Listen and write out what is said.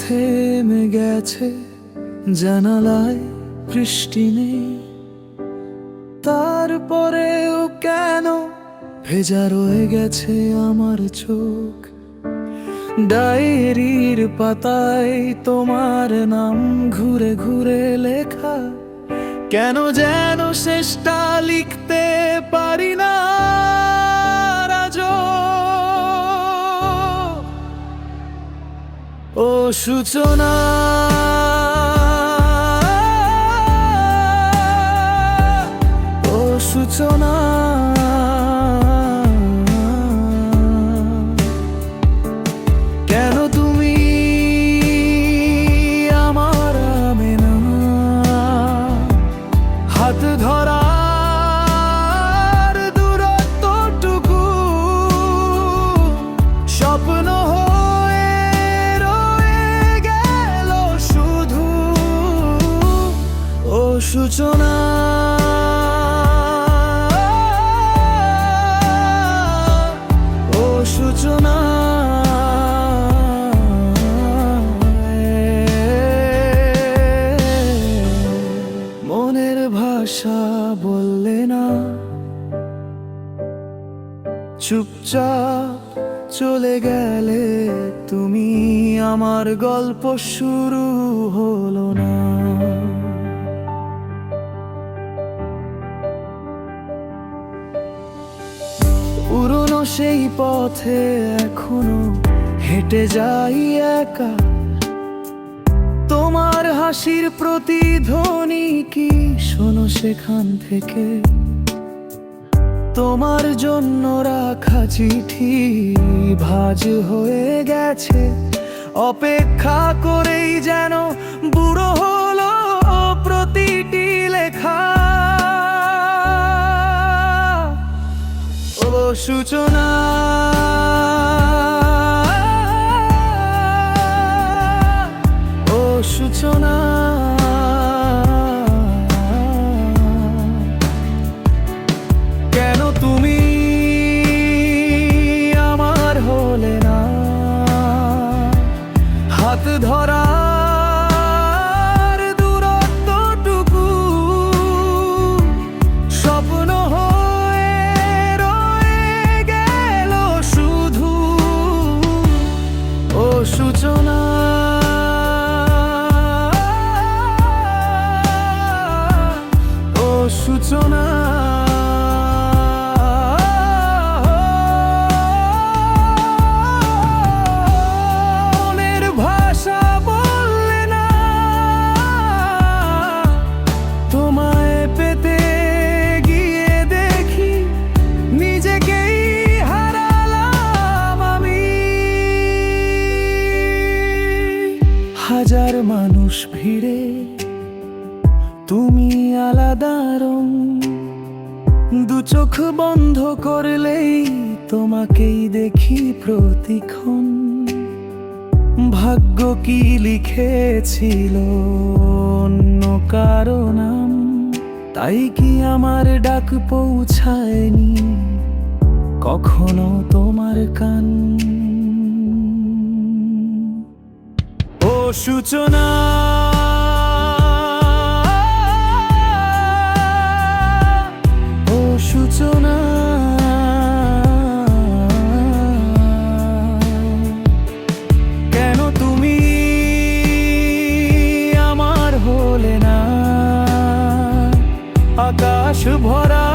থেমে গেছে, জানালায় বৃষ্টি নেই, তারপরেও কেন ভেজা রয়ে গেছে আমার চোখ। ডায়েরির পাতায় তোমার নাম ঘুরে ঘুরে লেখা, কেন যেন শেষটা লিখতে পারি না আজও। ও সূচনা, ও সূচনা, কেন তুমি আমার আমেনা? হাত ধরার দূরত্বটুকু স্বপ্ন হয়ে রয়ে গেল শুধু। ও সূচনা, ও সূচনা, মনের ভাষা বললে না, চুপচাপ চলে গেলে তুমি, আমার গল্প শুরু হলো না। পুরনো সেই পথে এখনো হেঁটে যাই একা, তোমার হাসির প্রতিধ্বনি কি শোনো সেখান থেকে? তোমার জন্য রাখা চিঠি ভাঁজ হয়ে গেছে, অপেক্ষা করেই যেন বুড়ো হলো প্রতিটি লেখা। ও সূচনা, ও সূচনা, কেন তুমি আমার হলে না? হাত ধরার দূরত্বটুকু স্বপ্ন হয়ে রয়ে গেল শুধু। ও সূচনা, ও সূচনা, মনের ভাষা বললে না, তোমায় পেতে গিয়ে দেখি নিজেকেই হারালাম আমি। হাজার মানুষ ভিড়ে তুমি আলাদা রং, দু চোখ বন্ধ করলেই তোমাকেই দেখি প্রতিক্ষণ। ভাগ্য কি লিখেছিল অন্য কারো নাম, তাই কি আমার ডাক পৌঁছায়নি কখনো তোমার কান? ও সূচনা, ও সূচনা, কেন তুমি আমার হলে না? আকাশ ভরা